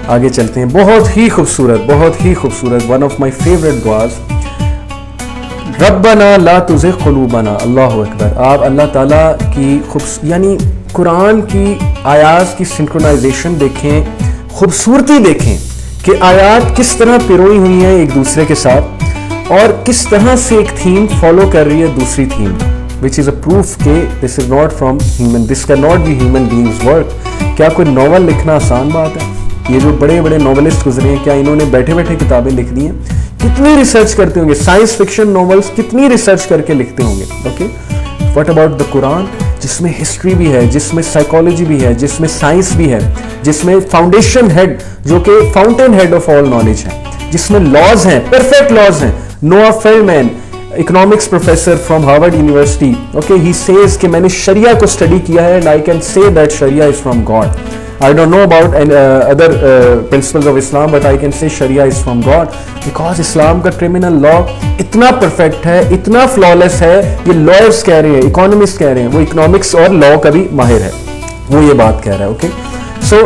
Speaker 1: آگے چلتے ہیں. بہت ہی خوبصورت ون آف مائی فیوریٹ دعاز, ربنا لا تزغ قلوبنا. اللہ اکبر. آپ اللہ تعالیٰ کی یعنی قرآن کی آیات کی سنکرونائزیشن دیکھیں, خوبصورتی دیکھیں کہ آیات کس طرح پیروئی ہوئی ہیں ایک دوسرے کے ساتھ اور کس طرح سے ایک تھیم فالو کر رہی ہے دوسری theme, which is a proof کہ this is not from human, this cannot be human beings work. کیا کوئی ناول لکھنا آسان بات ہے؟ یہ جو بڑے بڑے ناولسٹ گزرے ہیں, کیا انہوں نے بیٹھے بیٹھے کتابیں لکھ دی ہیں؟ کتنی ریسرچ کرتے ہوں گے, سائنس فکشن ناولس کتنی ریسرچ کر کے لکھتے ہوں گے, اوکے. What about the قرآن؟ جس میں ہسٹری بھی ہے, جس میں سائیکالوجی بھی ہے, جس میں سائنس بھی ہے, جس میں فاؤنڈیشن ہیڈ جو کہ fountain head of all knowledge ہے, جس میں لاز ہیں, پرفیکٹ لاز ہیں. Noah Feldman, economics professor from Harvard university, okay, he says کہ میں نے شریعہ کو اسٹڈی کیا ہے, and I can say that شریعہ is from God. I don't know about other principles of Islam, but I can say Sharia is from God, because Islam کا criminal law اتنا perfect ہے, اتنا flawless ہے, یہ lawyers کہہ رہے ہیں, economists کہہ رہے ہیں, وہ economics اور law کا بھی ماہر ہے, وہ یہ بات کہہ رہا ہے. okay, so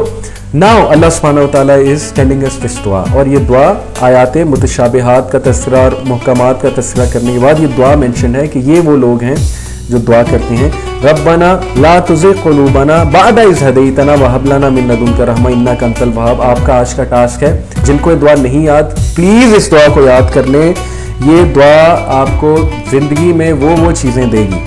Speaker 1: now Allah subhanahu wa ta'ala is telling us this دعا, اور یہ دعا آیات متشابہات کا تذکرہ اور محکمات کا تذکرہ کرنے کے بعد یہ دعا mention ہے کہ یہ وہ لوگ ہیں جو دعا کرتے ہیں ربنا لا تزغ قلوبنا بعد اذ ہدیتنا وہب لنا من لدنک رحمۃ انک انت الوہاب. آپ کا آج کا ٹاسک ہے, جن کو یہ دعا نہیں یاد, پلیز اس دعا کو یاد کر لیں. یہ دعا آپ کو زندگی میں وہ چیزیں دے گی,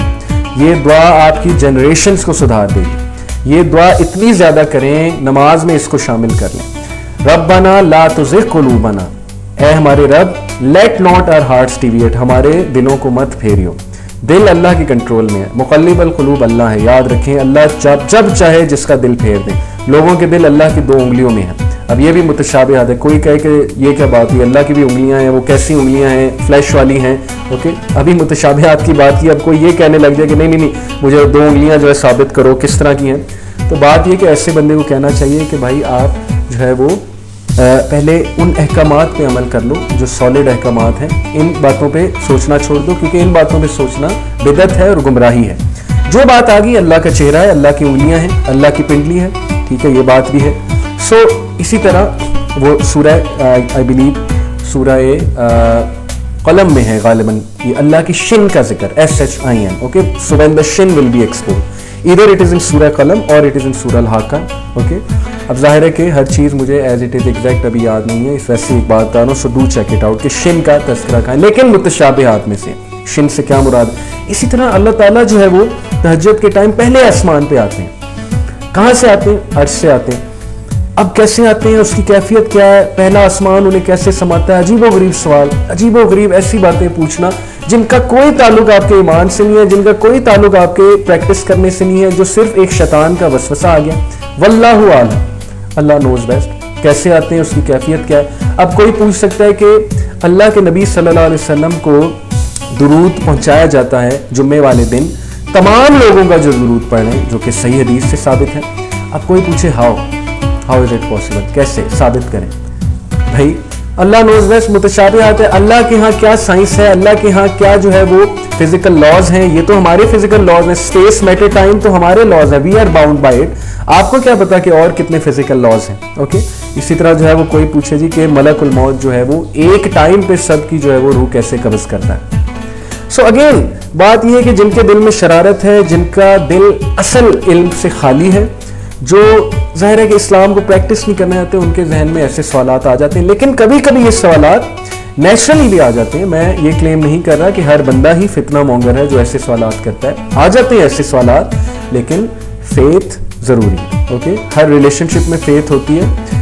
Speaker 1: یہ دعا آپ کی جنریشنز کو سدھار دے گی. یہ دعا اتنی زیادہ کریں, نماز میں اس کو شامل کر لیں. ربنا لا تزغ قلوبنا, اے ہمارے رب, let not our hearts deviate, ہمارے دلوں کو مت پھیریو. دل اللہ کے کنٹرول میں ہے, مقلب القلوب اللہ ہے, یاد رکھیں اللہ جب چاہے جس کا دل پھیر دیں. لوگوں کے دل اللہ کی 2 انگلیوں میں ہیں. اب یہ بھی متشابہات ہے, کوئی کہے کہ یہ کیا بات ہوئی, اللہ کی بھی انگلیاں ہیں, وہ کیسی انگلیاں ہیں, فلیش والی ہیں. اوکے, ابھی متشابہات کی بات کی, اب کوئی یہ کہنے لگ جائے کہ نہیں مجھے 2 انگلیاں جو ہے ثابت کرو کس طرح کی ہیں. تو بات یہ کہ ایسے بندے کو کہنا چاہیے کہ بھائی آپ جو ہے وہ پہلے ان احکامات پہ عمل کر لو جو سالڈ احکامات ہیں, ان باتوں پہ سوچنا چھوڑ دو, کیونکہ ان باتوں پہ سوچنا بدعت ہے اور گمراہی ہے. جو بات آ گئی, اللہ کا چہرہ ہے, اللہ کی انگلیاں ہیں, اللہ کی پنڈلی ہے, ٹھیک ہے, یہ بات بھی ہے. سو اسی طرح وہ سورہ آئی بلیو سورہ قلم میں ہے غالباً, یہ اللہ کی شن کا ذکر, SHIN, okay, so when the shin will be exposed, either it is in سورہ قلم اور it is in سورہ الحاقہ. اوکے, اب ظاہر ہے کہ ہر چیز مجھے ایز اٹ از ایگزیکٹ ابھی یاد نہیں ہے, اس ویسے ایک بات بتا رہا ہوں, so do check it out کہ شن کا تذکرہ کہاں ہے, لیکن متشابہات میں سے شن سے کیا مراد. اسی طرح اللہ تعالیٰ جو ہے وہ تہجد کے ٹائم پہلے آسمان پہ آتے ہیں. کہاں سے آتے ہیں؟ عرش سے آتے ہیں. اب کیسے آتے ہیں, اس کی کیفیت کیا ہے, پہلا آسمان انہیں کیسے سماتا ہے, عجیب و غریب سوال, عجیب و غریب ایسی باتیں پوچھنا جن کا کوئی تعلق آپ کے ایمان سے نہیں ہے, جن کا کوئی تعلق آپ کے پریکٹس کرنے سے نہیں ہے, جو صرف ایک شیطان کا وسوسہ آ گیا. واللہ اعلم, اللہ نوز بیسٹ. کیسے آتے ہیں, اس کی کیفیت کیا ہے. اب کوئی پوچھ سکتا ہے کہ اللہ کے نبی صلی اللہ علیہ وسلم کو درود پہنچایا جاتا ہے جمعے والے دن, تمام لوگوں کا جو درود پڑھ رہے ہیں, جو کہ صحیح حدیث سے ثابت ہے. اب کوئی پوچھے ہاؤ از اٹ پاسبل, کیسے ثابت کریں. بھائی اللہ نوز بیسٹ, متشابہات ہے. اللہ کے ہاں کیا سائنس ہے, اللہ کے ہاں کیا جو ہے وہ فزیکل لاز ہیں, یہ تو ہمارے فزیکل لاز ہیں. اسپیس, میٹر, ٹائم تو ہمارے لاز ہیں, we are bound by it. آپ کو کیا پتا کہ اور کتنے فزیکل لاز ہیں. اوکے, اسی طرح جو ہے وہ کوئی پوچھے جی کہ ملک الموت جو ہے وہ ایک ٹائم پہ سب کی جو ہے وہ روح کیسے قبض کرتا ہے. سو اگین بات یہ ہے کہ جن کے دل میں شرارت ہے, جن کا دل اصل علم سے خالی ہے, جو ظاہر ہے کہ اسلام کو پریکٹس نہیں کرنا چاہتے, ان کے ذہن میں ایسے سوالات آ جاتے ہیں. لیکن کبھی کبھی یہ سوالات نیچرلی بھی آ جاتے ہیں. میں یہ کلیم نہیں کر رہا کہ ہر بندہ ہی فتنہ مونگر ہے جو ایسے سوالات کرتا ہے, آ جاتے ہیں ایسے سوالات, لیکن فیتھ ضروری ہے. اوکے, ہر ریلیشن شپ میں فیتھ ہوتی ہے,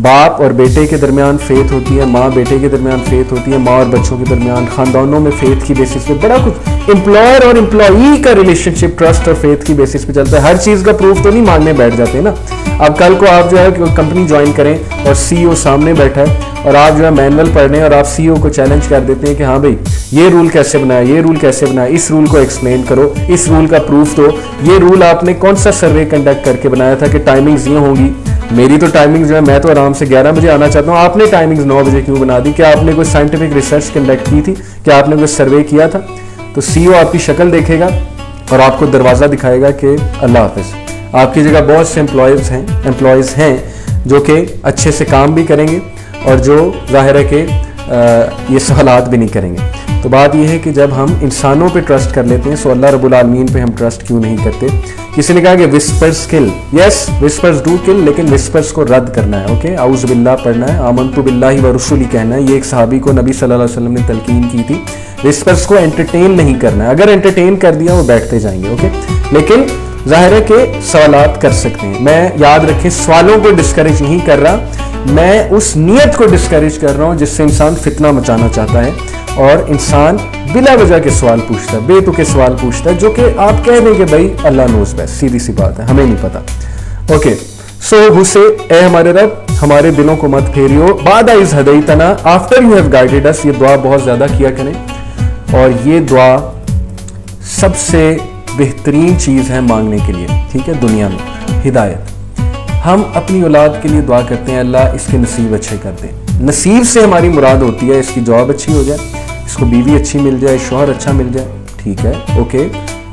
Speaker 1: باپ اور بیٹے کے درمیان فیتھ ہوتی ہے, ماں بیٹے کے درمیان فیتھ ہوتی ہے, ماں اور بچوں کے درمیان, خاندانوں میں فیتھ کی بیسس پہ بڑا کچھ, امپلائر اور امپلائی کا ریلیشن شپ ٹرسٹ اور فیتھ کی بیسس پہ چلتا ہے. ہر چیز کا پروف تو نہیں مانگنے بیٹھ جاتے نا. اب کل کو آپ جو ہے کمپنی جوائن کریں اور CEO سامنے بیٹھا ہے اور آپ جو ہے مینول پڑھ رہے ہیں اور آپ CEO کو چیلنج کر دیتے ہیں کہ ہاں بھائی یہ رول کیسے بنایا, یہ رول کیسے بنایا, اس رول کو ایکسپلین کرو, اس رول کا پروف دو, یہ رول آپ نے کون سا سروے کنڈکٹ کر کے بنایا تھا کہ ٹائمنگز یہ ہوں گی. میری تو ٹائمنگ جو ہے, میں تو آرام سے 11 بجے آنا چاہتا ہوں, آپ نے ٹائمنگز 9 بجے کیوں بنا دی؟ کیا آپ نے کوئی سائنٹیفک ریسرچ کنڈکٹ کی تھی؟ کیا آپ نے کوئی سروے کیا تھا؟ تو CEO آپ کی شکل دیکھے گا اور آپ کو دروازہ دکھائے گا کہ اللہ حافظ. آپ کی جگہ بہت سے امپلائیز ہیں جو کہ اچھے سے کام بھی کریں گے اور جو ظاہر ہے کہ یہ سوالات بھی نہیں کریں گے. تو بات یہ ہے کہ جب ہم انسانوں پہ ٹرسٹ کر لیتے ہیں سو اللہ رب العالمین پہ ہم ٹرسٹ کیوں نہیں کرتے؟ کسی نے کہا کہ وسپرز کل, یس وسپرز ڈو کل, لیکن وسپرز کو رد کرنا ہے. اوکے, اعوذ باللہ پڑھنا ہے, آمنت باللہ و رسولی کہنا ہے. یہ ایک صحابی کو نبی صلی اللہ علیہ وسلم نے تلقین کی تھی. وسپرز کو انٹرٹین نہیں کرنا ہے, اگر انٹرٹین کر دیا وہ بیٹھتے جائیں گے. اوکے, لیکن ظاہر ہے کہ سوالات کر سکتے ہیں. میں یاد رکھیں سوالوں کو ڈسکریج نہیں کر رہا, میں اس نیت کو ڈسکریج کر رہا ہوں جس سے انسان فتنہ مچانا چاہتا ہے. اور انسان بلا وجہ کے سوال پوچھتا ہے, بے تکے سوال پوچھتا ہے, جو کہ آپ کہہ دیں کہ بھائی اللہ نوز بیسٹ, سیدھی سی بات ہے, ہمیں نہیں پتا. اوکے, سو who say, اے ہمارے رب ہمارے دلوں کو مت پھیریو, بعد از ہدیتنا, آفٹر یو ہیو گائیڈڈ اس. یہ دعا بہت زیادہ کیا کریں, اور یہ دعا سب سے بہترین چیز ہے مانگنے کے لیے, ٹھیک ہے, دنیا میں ہدایت. ہم اپنی اولاد کے لیے دعا کرتے ہیں اللہ اس کے نصیب اچھے کر دیں. نصیب سے ہماری مراد ہوتی ہے اس کی جاب اچھی ہو جائے, اس کو بیوی اچھی مل جائے, شوہر اچھا مل جائے, ٹھیک ہے, اوکے,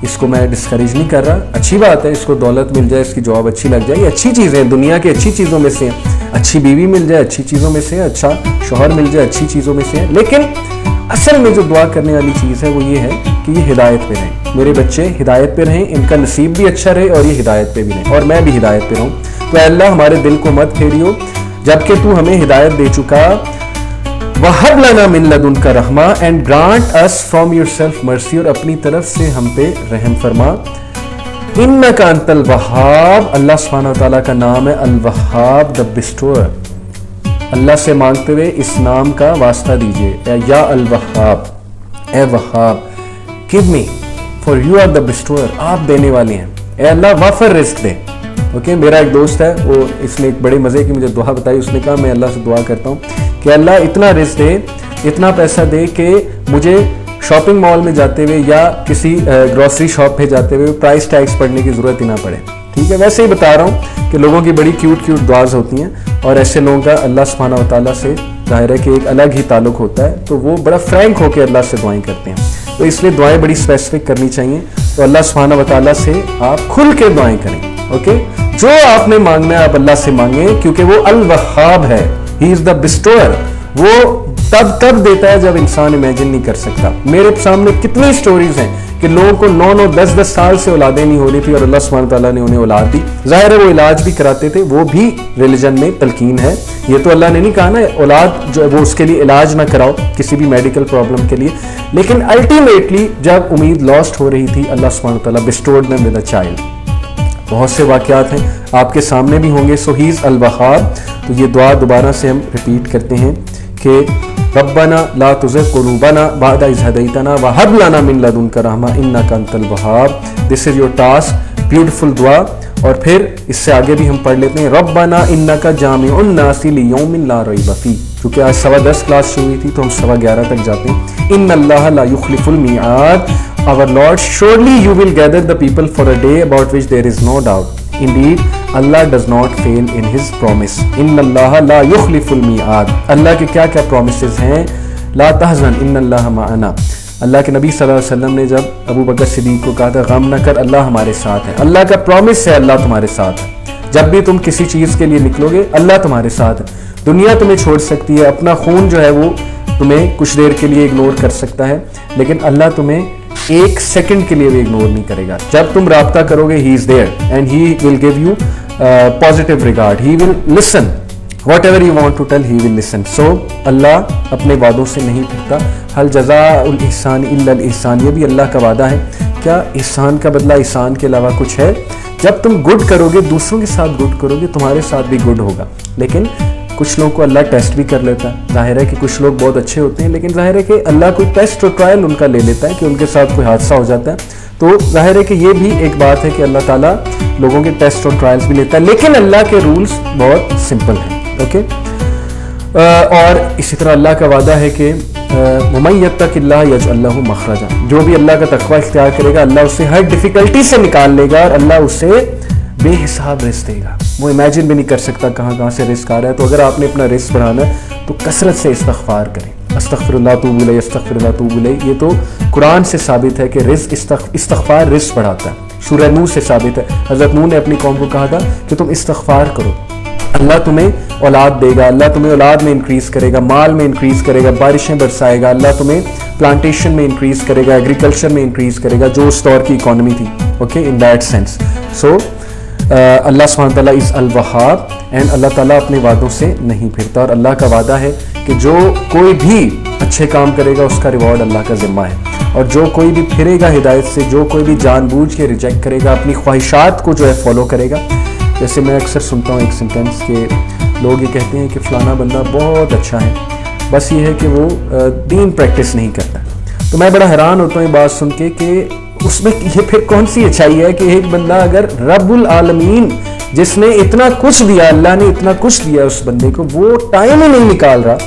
Speaker 1: اس کو میں ڈسکریج نہیں کر رہا, اچھی بات ہے, اس کو دولت مل جائے, اس کی جاب اچھی لگ جائے, یہ اچھی چیزیں ہیں, دنیا کی اچھی چیزوں میں سے ہیں. اچھی بیوی مل جائے اچھی چیزوں میں سے ہے, اچھا شوہر مل جائے اچھی چیزوں میں سے ہے. لیکن اصل میں جو دعا کرنے والی چیز ہے وہ یہ ہے کہ یہ ہدایت پہ رہیں, میرے بچے ہدایت پہ رہیں, ان کا نصیب بھی اچھا رہے اور یہ ہدایت پہ بھی رہیں, اور میں بھی ہدایت پہ رہوں. تو اے اللہ ہمارے دل کو مت پھیریو جبکہ تو ہمیں ہدایت دے چکا. وَهَبْ لَنَا مِن لَدُنْكَ رَحْمَةً, and grant us from yourself mercy, اور اپنی طرف سے ہم پہ رحم فرما. اِنَّكَ أَنْتَ الْوَهَّابُ, اللہ سبحانہ وتعالیٰ کا نام ہے الوہاب, the bestower. اللہ سے مانگتے ہوئے اس نام کا واسطہ دیجئے, یا الوہاب, اے وہاب, give me, for you are the bestower, آپ دینے والے ہیں. اے اللہ وافر رزق دے. اوکے, میرا ایک دوست ہے, وہ اس نے ایک بڑے مزے کی مجھے دعا بتائی. اس نے کہا میں اللہ سے دعا کرتا ہوں کہ اللہ اتنا رزق دے, اتنا پیسہ دے کہ مجھے شاپنگ مال میں جاتے ہوئے یا کسی گروسری شاپ پہ جاتے ہوئے پرائس ٹیگز پڑھنے کی ضرورت ہی نہ پڑے. ٹھیک ہے, ویسے ہی بتا رہا ہوں کہ لوگوں کی بڑی کیوٹ دعاز ہوتی ہیں, اور ایسے لوگوں کا اللہ سبحانہ و تعالیٰ سے ظاہر ہے کہ ایک الگ ہی تعلق ہوتا ہے, تو وہ بڑا فرینک ہو کے اللہ سے دعائیں کرتے ہیں. تو اس لیے دعائیں بڑی اسپیسیفک کرنی چاہیے. تو اللہ سبحانہ و تعالیٰ سے آپ کھل کے دعائیں کریں. اوکے, جو آپ نے مانگنا ہے آپ اللہ سے مانگیں, کیونکہ وہ الوہاب ہے, ہی از دا بسٹور. وہ تب دیتا ہے جب انسان امیجن نہیں کر سکتا. میرے سامنے کتنی سٹوریز ہیں کہ لوگوں کو 9 10 سال سے اولادیں نہیں ہو رہی تھی اور اللہ سبحانہ تعالیٰ نے انہیں اولاد دی. ظاہر ہے وہ علاج بھی کراتے تھے, وہ بھی ریلیجن میں تلقین ہے. یہ تو اللہ نے نہیں کہا نا اولاد جو وہ اس کے لیے علاج نہ کراؤ کسی بھی میڈیکل پرابلم کے لیے, لیکن الٹیمیٹلی جب امید لاسٹ ہو رہی تھی اللہ سبحانہ تعالیٰ bestowed them with a child. بہت سے واقعات ہیں آپ کے سامنے بھی ہوں گے. سو ہی از الوہاب. تو یہ دعا دوبارہ سے ہم ریپیٹ کرتے ہیں کہ ربنا لا تزغ قلوبنا بعد اذ ہدیتنا وہب لنا من لدنک رحمہ انک انت الوہاب. دس از یور ٹاسک, بیوٹیفل دعا. اور پھر اس سے آگے بھی ہم پڑھ لیتے ہیں ربنا انک جامع الناس لیوم لا ریب فیہ, کیونکہ آج 10:15 کلاس شروع ہوئی تھی تو ہم 11:15 تک جاتے ہیں. ان اللہ لا یخلف المیعاد, our Lord, surely you will gather the people for a day about which there is no doubt. Indeed, Allah does not fail in his promise. Inna Allah la yukhlifu al-mi'ad. اللہ کے کیا کیا promises ہیں. لا تحزن ان اللہ معنا. اللہ کے نبی صلی اللہ علیہ وسلم نے جب ابو بکر صدیق کو کہا تھا غم نہ کر اللہ ہمارے ساتھ ہے, اللہ کا پرومس ہے اللہ تمہارے ساتھ ہے. جب بھی تم کسی چیز کے لیے نکلو گے اللہ تمہارے ساتھ ہے. دنیا تمہیں چھوڑ سکتی ہے, اپنا خون جو ہے وہ تمہیں کچھ دیر کے لیے اگنور کر سکتا ہے, لیکن اللہ تمہیں ایک سیکنڈ کے لیے بھی اگنور نہیں کرے گا. جب تم رابطہ کرو گے he is there and he will give you positive regard. He will listen whatever you want to tell, he will listen. So Allah اپنے وعدوں سے نہیں پھرتا. حل جزاء الاحسان الا الاحسان, یہ بھی اللہ کا وعدہ ہے. کیا احسان کا بدلہ احسان کے علاوہ کچھ ہے؟ جب تم گڈ کرو گے دوسروں کے ساتھ گڈ کرو گے تمہارے ساتھ بھی گڈ ہوگا. لیکن کچھ لوگوں کو اللہ ٹیسٹ بھی کر لیتا ہے. ظاہر ہے کہ کچھ لوگ بہت اچھے ہوتے ہیں, لیکن ظاہر ہے کہ اللہ کوئی ٹیسٹ اور ٹرائل ان کا لے لیتا ہے کہ ان کے ساتھ کوئی حادثہ ہو جاتا ہے. تو ظاہر ہے کہ یہ بھی ایک بات ہے کہ اللہ تعالیٰ لوگوں کے ٹیسٹ اور ٹرائلز بھی لیتا ہے, لیکن اللہ کے رولز بہت سمپل ہیں. اوکے, اور اسی طرح اللہ کا وعدہ ہے کہ وَمَن يَتَّقِ اللَّهَ يَجْعَل لَّهُ مَخْرَجًا, جو بھی اللہ کا تقوی اختیار کرے گا اللہ اسے ہر ڈیفیکلٹی سے نکال لے گا, اور اللہ اسے بے حساب رزق دے گا. وہ امیجن بھی نہیں کر سکتا کہاں سے رزق آ رہا ہے. تو اگر آپ نے اپنا رزق بڑھانا ہے تو کثرت سے استغفار کریں. استغفر اللہ توب الیہ, استغفر اللہ توب الیہ. یہ تو قرآن سے ثابت ہے کہ رزق استغفار رزق بڑھاتا ہے. سورہ نوح سے ثابت ہے. حضرت نوح نے اپنی قوم کو کہا تھا کہ تم استغفار کرو, اللہ تمہیں اولاد دے گا, اللہ تمہیں اولاد میں انکریز کرے گا, مال میں انکریز کرے گا, بارشیں برسائے گا, اللہ تمہیں پلانٹیشن میں انکریز کرے گا, ایگریکلچر میں انکریز کرے گا, جو اس دور کی اکانومی تھی. Okay, in that sense. So Allah سبحانہ تعالیٰ از الوہاب, اینڈ اللہ تعالیٰ اپنے وعدوں سے نہیں پھرتا. اور اللہ کا وعدہ ہے کہ جو کوئی بھی اچھے کام کرے گا اس کا ریوارڈ اللہ کا ذمہ ہے, اور جو کوئی بھی پھرے گا ہدایت سے, جو کوئی بھی جان بوجھ کے ریجیکٹ کرے گا, اپنی خواہشات کو جو ہے فالو کرے گا. جیسے میں اکثر سنتا ہوں ایک سینٹینس کہ لوگ یہ کہتے ہیں کہ فلانا بندہ بہت اچھا ہے, بس یہ ہے کہ وہ دین پریکٹس نہیں کرتا. تو میں بڑا حیران ہوتا ہوں یہ بات سن کے کہ اس میں یہ پھر کون سی اچھائی ہے کہ ایک بندہ اگر رب العالمین جس نے اتنا کچھ دیا, اللہ نے اتنا کچھ دیا اس بندے کو, وہ ٹائم ہی نہیں نکال رہا,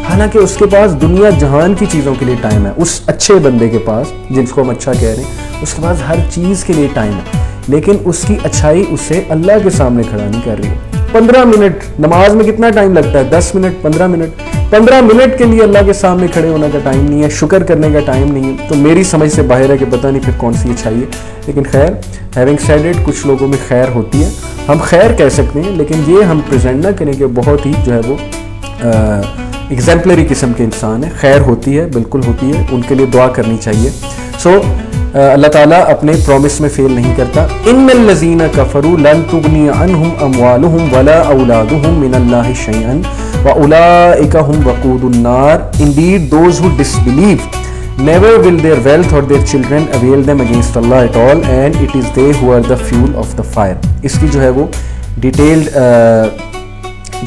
Speaker 1: حالانکہ اس کے پاس دنیا جہان کی چیزوں کے لیے ٹائم ہے. اس اچھے بندے کے پاس, جس کو ہم اچھا کہہ رہے ہیں, اس کے پاس ہر چیز کے لیے ٹائم ہے, لیکن اس کی اچھائی اسے اللہ کے سامنے کھڑا نہیں کر رہی ہے. 15 منٹ نماز میں کتنا ٹائم لگتا ہے؟ 10 منٹ, 15 منٹ کے لیے اللہ کے سامنے کھڑے ہونے کا ٹائم نہیں ہے, شکر کرنے کا ٹائم نہیں ہے. تو میری سمجھ سے باہر ہے کہ پتہ نہیں پھر کون سی اچھائی ہے. لیکن خیر, ہیونگ سیڈ اٹ, کچھ لوگوں میں خیر ہوتی ہے, ہم خیر کہہ سکتے ہیں, لیکن یہ ہم پریزنٹ نہ کریں کہ بہت ہی جو ہے وہ ایگزمپلری قسم کے انسان ہے. خیر ہوتی ہے, بالکل ہوتی ہے, ان کے لیے دعا کرنی چاہیے. سو اللہ تعالیٰ اپنے پرومس میں فیل نہیں کرتا. ان الذین کفروا لن تغنی عنہم اموالہم ولا اولادہم من اللہ شیئا واولئک هم وقود النار. Indeed those who disbelieve never will their wealth or their children avail them against Allah at all, and it is they who are the fuel of the fire. اس کی جو ہے وہ ڈیٹیلڈ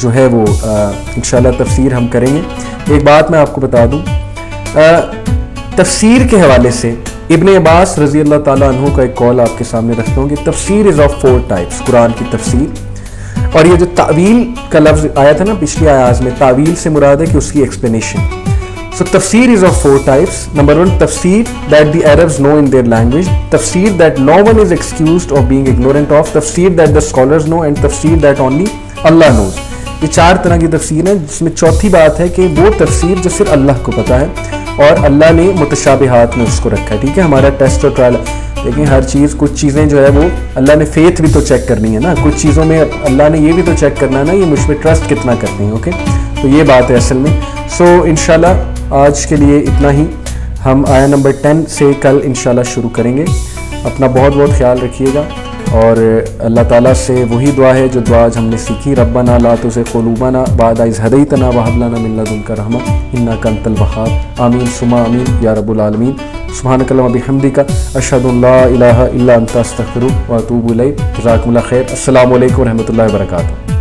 Speaker 1: جو ہے وہ انشاءاللہ تفسیر ہم کریں گے. ایک بات میں آپ کو بتا دوں, تفسیر کے حوالے سے ابن عباس رضی اللہ تعالیٰ عنہ کا ایک قول آپ کے سامنے رکھتا ہوں کہ تفسیر از آف 4 types. قرآن کی تفسیر, اور یہ جو تعویل کا لفظ آیا تھا نا پچھلی آیات میں, تعویل سے مراد ہے کہ اس کی explanation. So tafsir is of 4 types. Number 1, tafsir that the Arabs know in their language, tafsir that no one is excused of being ignorant of, tafsir that the scholars know, and tafsir that only Allah knows. یہ 4 طرح کی تفسیر ہیں, جس میں چوتھی بات ہے کہ وہ تفسیر جو صرف اللہ کو پتہ ہے, اور اللہ نے متشابہات میں اس کو رکھا ہے. ٹھیک ہے, ہمارا ٹیسٹ اور ٹرائل, لیکن ہر چیز, کچھ چیزیں جو ہے وہ اللہ نے فیتھ بھی تو چیک کرنی ہے نا, کچھ چیزوں میں اللہ نے یہ بھی تو چیک کرنا ہے نا, یہ مجھ پہ ٹرسٹ کتنا کرتے ہیں. اوکے, تو یہ بات ہے اصل میں. سو انشاءاللہ آج کے لیے اتنا ہی. ہم آیا نمبر 10 سے کل انشاءاللہ شروع کریں گے. اپنا بہت بہت خیال رکھیے گا, اور اللہ تعالیٰ سے وہی دعا ہے جو دعا آج ہم نے سیکھی. ربنا لا تزغ قلوبنا بعد اذ ہدیتنا وہب لنا من لدنک رحمۃ انک انت الوہاب. آمین ثم آمین یا رب العالمین. سبحانک اللہم وبحمدک اشہد ان لا الہ الا انت استغفرک واتوب الیک. جزاکم اللہ خیر. السلام علیکم ورحمۃ اللہ وبرکاتہ.